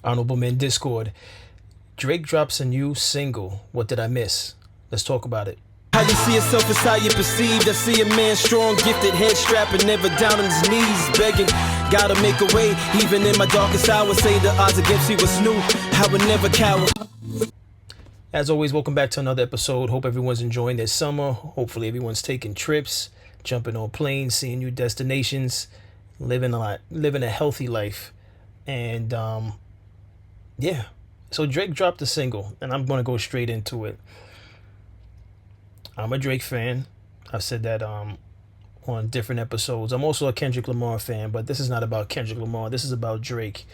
Honorable Men Discord. Drake drops a new single. What did I miss? Let's talk about it. How you see yourself is how you perceived. I see a man strong, gifted, head strapping, never down on his knees, begging. Gotta make a way, even in my darkest hour. Say the odds against me was new. I would never cower. As always, welcome back to another episode. Hope everyone's enjoying their summer. Hopefully everyone's taking trips, jumping on planes, seeing new destinations, living a healthy life. And yeah. So Drake dropped a single, and I'm gonna go straight into it. I'm a Drake fan. I've said that on different episodes. I'm also a Kendrick Lamar fan, but this is not about Kendrick Lamar. This is about Drake.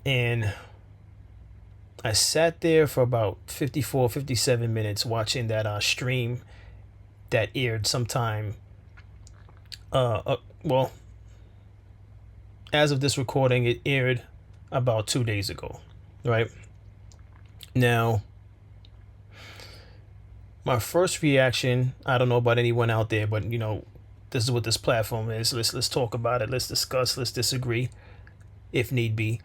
And I sat there for about 54, 57 minutes watching that stream that aired sometime. Well, as of this recording, it aired about 2 days ago, right? Now, my first reaction, I don't know about anyone out there, but this is what this platform is. Let's talk about it. Let's discuss. Let's disagree, if need be.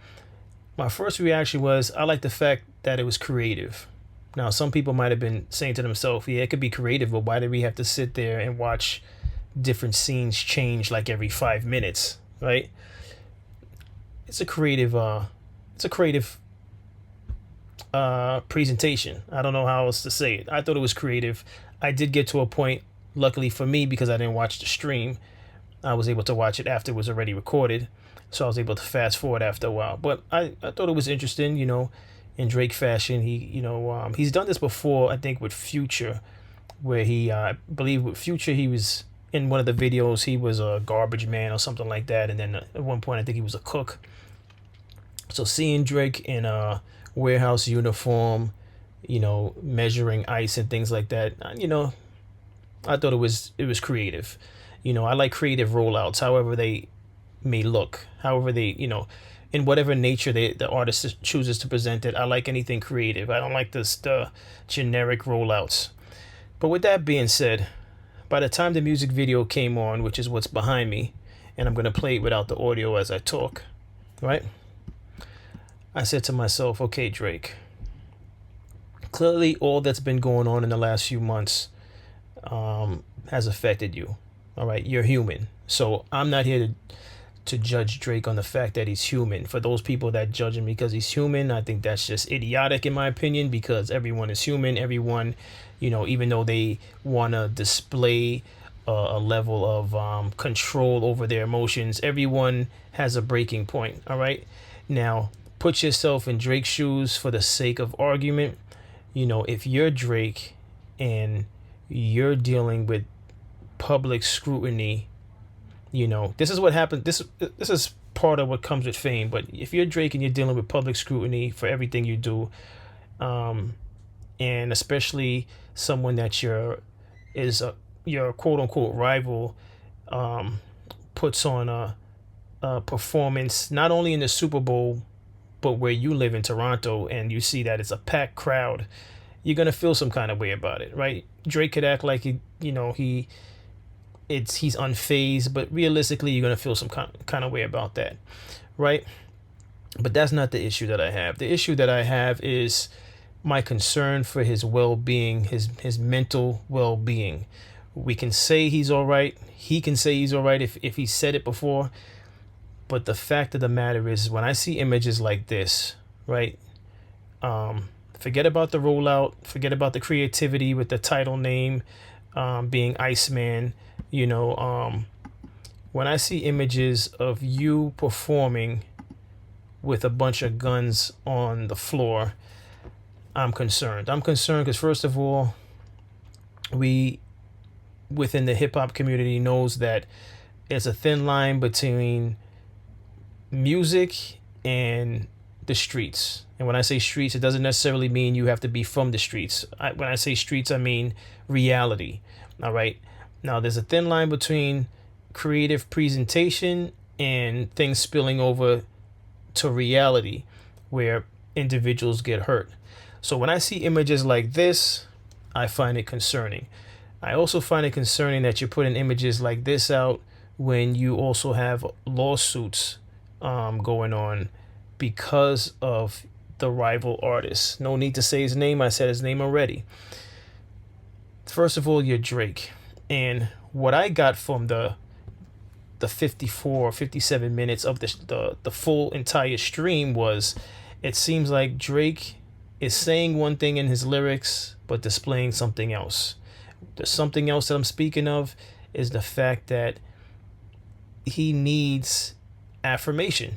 My first reaction was I like the fact that it was creative. Now, some people might have been saying to themselves, "Yeah, it could be creative, but why do we have to sit there and watch different scenes change like every 5 minutes?" Right? It's a creative. Presentation. I don't know how else to say it. I thought it was creative. I did get to a point, luckily for me, because I didn't watch the stream. I was able to watch it after it was already recorded, so I was able to fast forward after a while. But I thought it was interesting, in Drake fashion. He's done this before, I think, with Future, where I believe with Future he was in one of the videos. He was a garbage man or something like that, and then at one point I think he was a cook. So seeing Drake in a warehouse uniform, measuring ice and things like that, I thought it was creative. I like creative rollouts, however they may look, however they, in whatever nature the artist chooses to present it. I like anything creative. I don't like the generic rollouts. But with that being said, by the time the music video came on, which is what's behind me, and I'm going to play it without the audio as I talk, right? I said to myself, okay, Drake, clearly all that's been going on in the last few months has affected you. All right, you're human. So I'm not here to judge Drake on the fact that he's human. For those people that judge him because he's human, I think that's just idiotic in my opinion, because everyone is human. Everyone, even though they want to display a level of control over their emotions, everyone has a breaking point. All right, now put yourself in Drake's shoes for the sake of argument. If you're Drake and you're dealing with public scrutiny, this is what happened. This is part of what comes with fame. But if you're Drake and you're dealing with public scrutiny for everything you do, and especially someone that your quote unquote rival puts on a performance not only in the Super Bowl, but where you live in Toronto, and you see that it's a packed crowd, you're gonna feel some kind of way about it, right? Drake could act like he's unfazed, but realistically, you're gonna feel some kind of way about that, right? But that's not the issue that I have. The issue that I have is my concern for his well-being, his mental well-being. We can say he's all right. He can say he's all right if he said it before. But the fact of the matter is, when I see images like this, right, forget about the rollout, forget about the creativity with the title name being Iceman. When I see images of you performing with a bunch of guns on the floor, I'm concerned. I'm concerned because, first of all, we within the hip-hop community knows that there's a thin line between music and the streets. And when I say streets, it doesn't necessarily mean you have to be from the streets. When I say streets, I mean reality. All right. Now, there's a thin line between creative presentation and things spilling over to reality where individuals get hurt. So when I see images like this, I find it concerning. I also find it concerning that you're putting images like this out when you also have lawsuits going on because of the rival artist. No need to say his name. I said his name already. First of all, you're Drake. And what I got from the 54 or 57 minutes of the full entire stream was, it seems like Drake is saying one thing in his lyrics but displaying something else. The something else that I'm speaking of is the fact that he needs affirmation.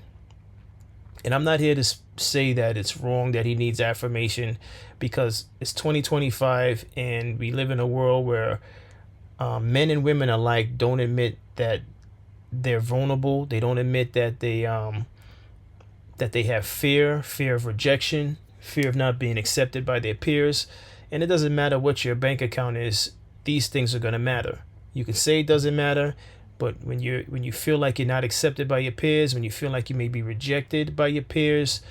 And I'm not here to say that it's wrong that he needs affirmation, because it's 2025 and we live in a world where men and women alike don't admit that they're vulnerable. They don't admit that they have fear of rejection, fear of not being accepted by their peers. And it doesn't matter what your bank account is, these things are going to matter. You can say it doesn't matter, but when you feel like you're not accepted by your peers, when you feel like you may be rejected by your peers,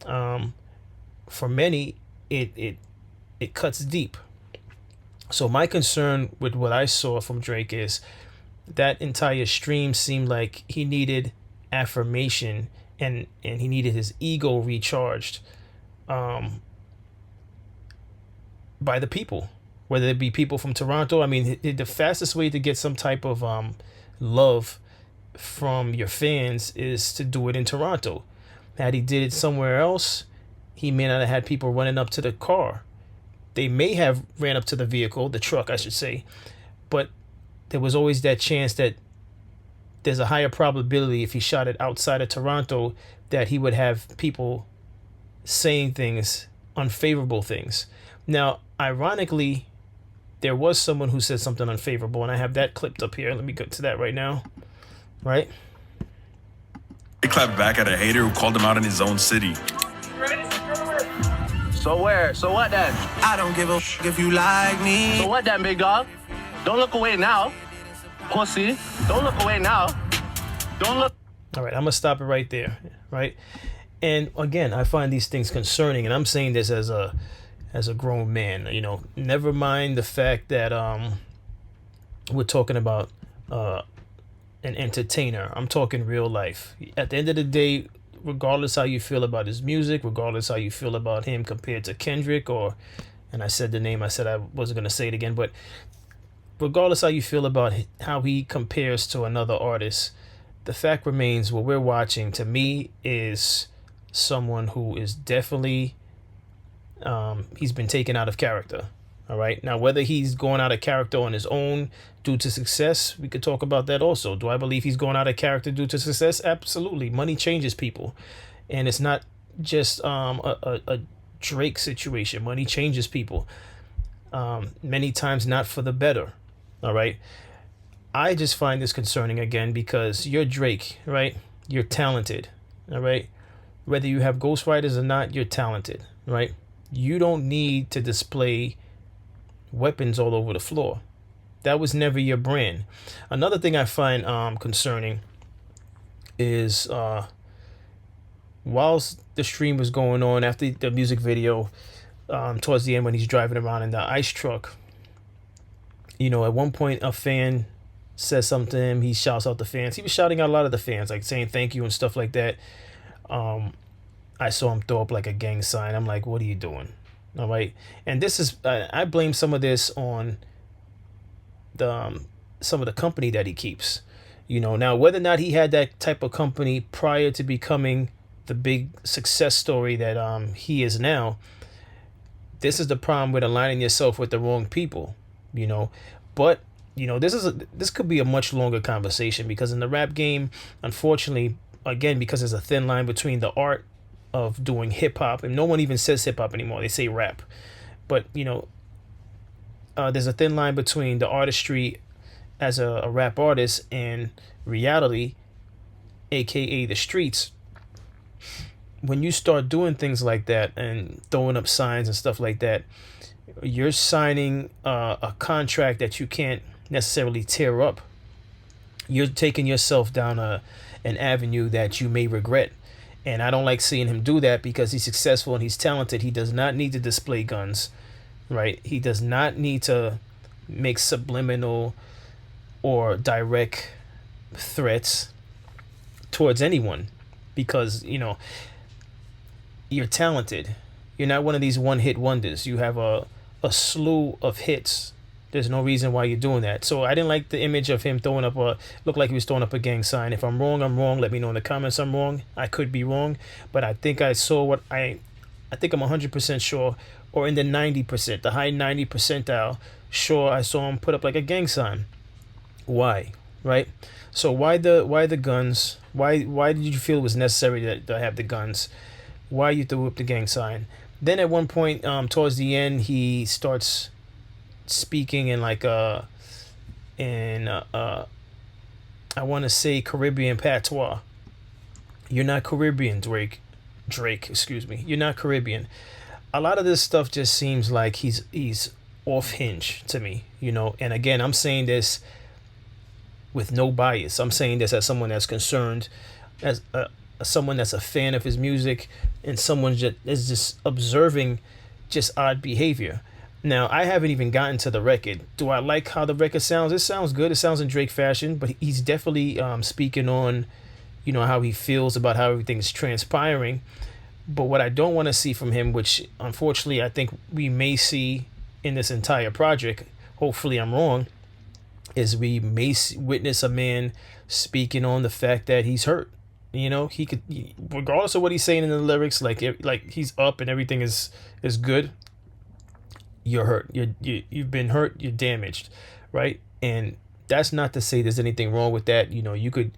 for many it cuts deep. So my concern with what I saw from Drake is that entire stream seemed like he needed affirmation, and he needed his ego recharged by the people, whether it be people from Toronto. I mean, the fastest way to get some type of love from your fans is to do it in Toronto. Had he did it somewhere else, he may not have had people running up to the car. They may have ran up to the vehicle, the truck, I should say, but there was always that chance that there's a higher probability if he shot it outside of Toronto that he would have people saying things, unfavorable things. Now, ironically, there was someone who said something unfavorable, and I have that clipped up here. Let me go to that right now. Right? He clapped back at a hater who called him out in his own city. So where? So what then? I don't give a if you like me. So what then, big dog? Don't look away now. Pussy. Don't look away now. Don't look. All right, I'm going to stop it right there. Right? And again, I find these things concerning, and I'm saying this as a grown man. You know, never mind the fact that we're talking about an entertainer. I'm talking real life. At the end of the day, regardless how you feel about his music, regardless how you feel about him compared to Kendrick, and I said the name, I said I wasn't going to say it again, but regardless how you feel about how he compares to another artist, the fact remains what we're watching, to me, is someone who is definitely he's been taken out of character. All right. Now, whether he's going out of character on his own due to success, we could talk about that also. Do I believe he's going out of character due to success? Absolutely. Money changes people. And it's not just a Drake situation. Money changes people. Many times not for the better. All right. I just find this concerning, again, because you're Drake, right? You're talented. All right. Whether you have ghostwriters or not, you're talented, right? You don't need to display weapons all over the floor. That was never your brand. Another thing I find concerning is whilst the stream was going on, after the music video, towards the end when he's driving around in the ice truck, you know, at one point a fan says something to him. He shouts out the fans. He was shouting out a lot of the fans, like saying thank you and stuff like that. I saw him throw up like a gang sign. I'm like, what are you doing? All right. And this is, I blame some of this on some of the company that he keeps. You know, now whether or not he had that type of company prior to becoming the big success story that he is now, this is the problem with aligning yourself with the wrong people, you know. But, you know, this could be a much longer conversation, because in the rap game, unfortunately, again, because there's a thin line between the art of doing hip hop, and no one even says hip hop anymore, they say rap. But, you know, there's a thin line between the artistry as a rap artist and reality, aka the streets. When you start doing things like that and throwing up signs and stuff like that, you're signing a contract that you can't necessarily tear up. You're taking yourself down an avenue that you may regret. And I don't like seeing him do that, because he's successful and he's talented. He does not need to display guns, right? He does not need to make subliminal or direct threats towards anyone, because, you know, you're talented. You're not one of these one-hit wonders. You have a slew of hits. There's no reason why you're doing that. So I didn't like the image of him throwing up looked like he was throwing up a gang sign. If I'm wrong, I'm wrong. Let me know in the comments I'm wrong. I could be wrong, but I think I saw what I think I'm 100% sure, or in the 90%, the high 90 percentile, sure I saw him put up like a gang sign. Why? Right? So why the guns? Why did you feel it was necessary to have the guns? Why you threw up the gang sign? Then at one point, towards the end, he starts speaking in like I want to say Caribbean patois. You're not Caribbean, Drake, excuse me. You're not Caribbean. A lot of this stuff just seems like he's off hinge to me, you know. And again, I'm saying this with no bias. I'm saying this as someone that's concerned, as someone that's a fan of his music, and someone that is just observing just odd behavior. Now, I haven't even gotten to the record. Do I like how the record sounds? It sounds good. It sounds in Drake fashion, but he's definitely speaking on, you know, how he feels about how everything's transpiring. But what I don't want to see from him, which unfortunately I think we may see in this entire project, hopefully I'm wrong, is we may witness a man speaking on the fact that he's hurt. You know, he could, regardless of what he's saying in the lyrics, like he's up and everything is good. You're hurt. You've been hurt. You're damaged, right? And that's not to say there's anything wrong with that. You know, you could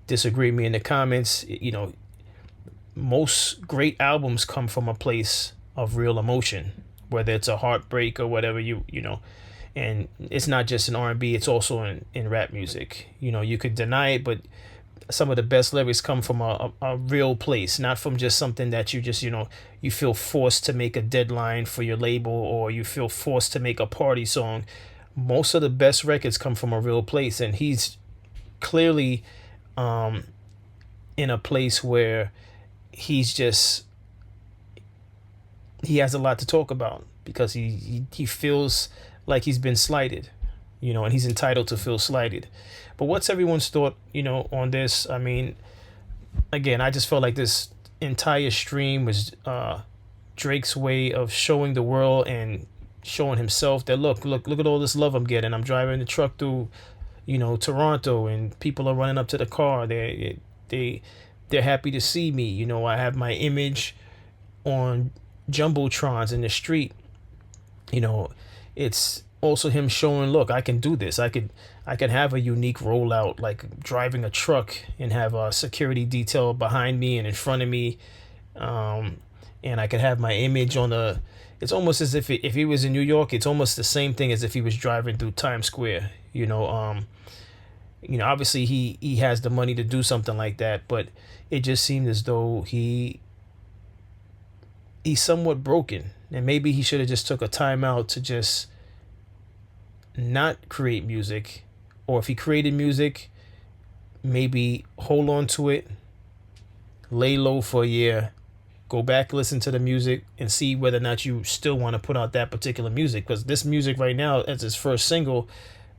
disagree with me in the comments. You know, most great albums come from a place of real emotion, whether it's a heartbreak or whatever, you know. And it's not just in R&B, it's also in rap music. You know, you could deny it, but some of the best lyrics come from a real place, not from just something that you just, you know, you feel forced to make a deadline for your label, or you feel forced to make a party song. Most of the best records come from a real place, and he's clearly in a place where he has a lot to talk about, because he feels like he's been slighted, you know, and he's entitled to feel slighted. But what's everyone's thought, you know, on this? I mean, again, I just felt like this entire stream was Drake's way of showing the world and showing himself that look at all this love I'm getting. I'm driving the truck through, you know, Toronto, and people are running up to the car. They're happy to see me. You know, I have my image on jumbotrons in the street. You know, it's also him showing, look, I can do this. I could have a unique rollout, like driving a truck and have a security detail behind me and in front of me, and I could have my image on the. It's almost as if he was in New York. It's almost the same thing as if he was driving through Times Square. You know, obviously he has the money to do something like that, but it just seemed as though he's somewhat broken, and maybe he should have just took a time out to just not create music, or if he created music, maybe hold on to it, lay low for a year, go back, listen to the music, and see whether or not you still want to put out that particular music. Because this music right now, as his first single,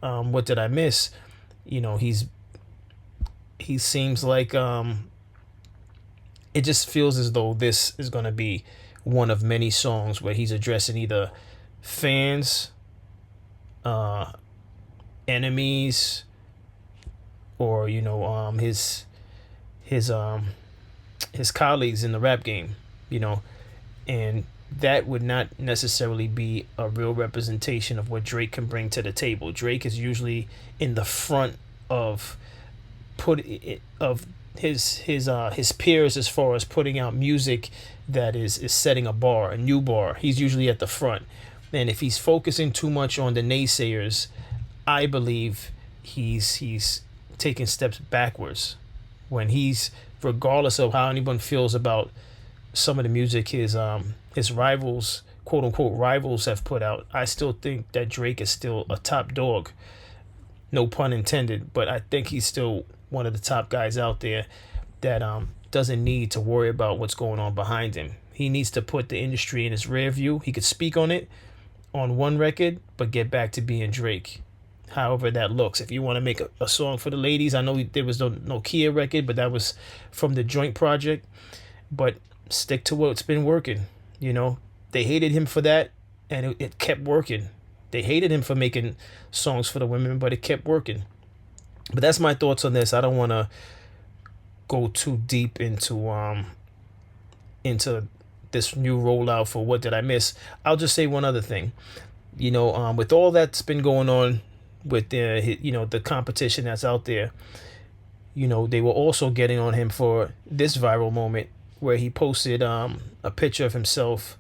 What Did I Miss? You know, he seems like it just feels as though this is going to be one of many songs where he's addressing either fans, enemies, or, you know, his colleagues in the rap game, you know. And that would not necessarily be a real representation of what Drake can bring to the table. Drake is usually in the front of his peers as far as putting out music that is setting a new bar. He's usually at the front. And if he's focusing too much on the naysayers, I believe he's taking steps backwards. When he's, regardless of how anyone feels about some of the music his rivals, quote unquote rivals, have put out, I still think that Drake is still a top dog. No pun intended, but I think he's still one of the top guys out there that doesn't need to worry about what's going on behind him. He needs to put the industry in his rear view. He could speak on it on one record, but get back to being Drake, however that looks. If you want to make a song for the ladies, I know there was no Kia record, but that was from the joint project. But stick to what's been working. You know, they hated him for that, and it kept working. They hated him for making songs for the women, but it kept working. But that's my thoughts on this. I don't want to go too deep into this new rollout for What Did I Miss. I'll just say one other thing. You know, with all that's been going on with the competition that's out there, you know, they were also getting on him for this viral moment where he posted a picture of himself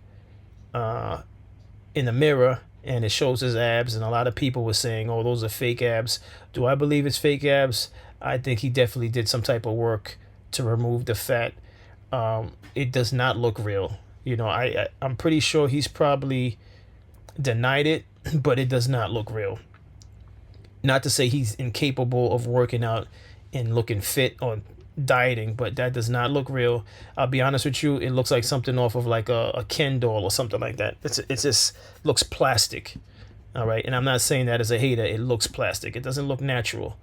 in the mirror, and it shows his abs, and a lot of people were saying, oh, those are fake abs. Do I believe it's fake abs? I think he definitely did some type of work to remove the fat. It does not look real. You know, I'm pretty sure he's probably denied it, but it does not look real. Not to say he's incapable of working out and looking fit or dieting, but that does not look real. I'll be honest with you, it looks like something off of like a Ken doll or something like that. It just looks plastic. All right, and I'm not saying that as a hater. It looks plastic. It doesn't look natural.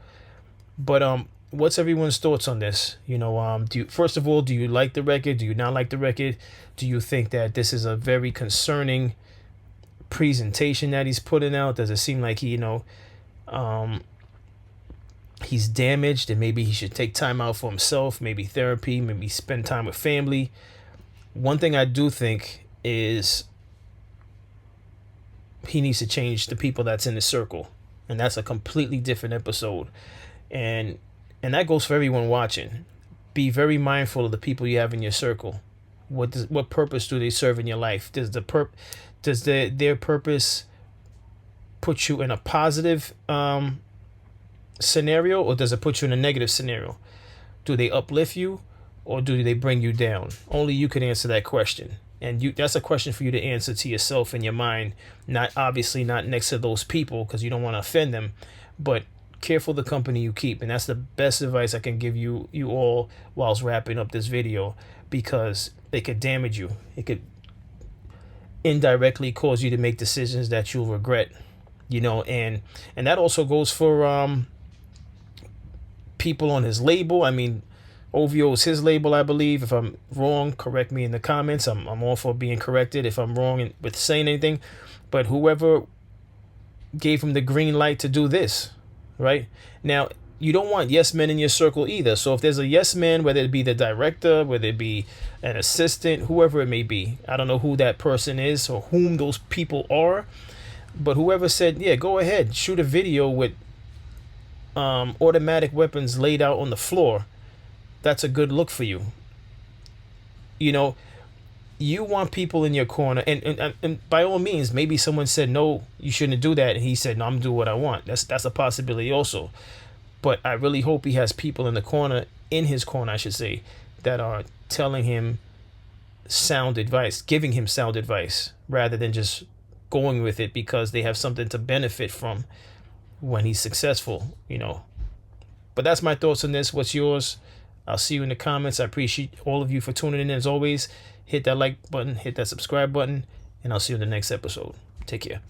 But what's everyone's thoughts on this? You know, first of all, do you like the record? Do you not like the record? Do you think that this is a very concerning presentation that he's putting out? Does it seem like he, he's damaged, and maybe he should take time out for himself, maybe therapy, maybe spend time with family? One thing I do think is he needs to change the people that's in the circle, and that's a completely different episode. And that goes for everyone watching. Be very mindful of the people you have in your circle. What purpose do they serve in your life? Does their purpose put you in a positive scenario, or does it put you in a negative scenario? Do they uplift you, or do they bring you down? Only you can answer that question. And that's a question for you to answer to yourself in your mind. Obviously not next to those people, because you don't want to offend them, but careful the company you keep. And that's the best advice I can give you all whilst wrapping up this video, because it could damage you. It could indirectly cause you to make decisions that you'll regret, and that also goes for people on his label. I mean, OVO is his label, I believe. If I'm wrong, correct me in the comments. I'm all for being corrected if I'm wrong with saying anything. But whoever gave him the green light to do this, right? Now, you don't want yes men in your circle either. So if there's a yes man, whether it be the director, whether it be an assistant, whoever it may be, I don't know who that person is or whom those people are, but whoever said, yeah, go ahead, shoot a video with automatic weapons laid out on the floor, that's a good look for you. You want people in your corner, and by all means, maybe someone said, no, you shouldn't do that, and he said, no, I'm doing what I want. That's a possibility also. But I really hope he has people in his corner, I should say, that are telling him sound advice, giving him sound advice, rather than just going with it because they have something to benefit from when he's successful, But that's my thoughts on this. What's yours? I'll see you in the comments. I appreciate all of you for tuning in. As always, hit that like button, hit that subscribe button, and I'll see you in the next episode. Take care.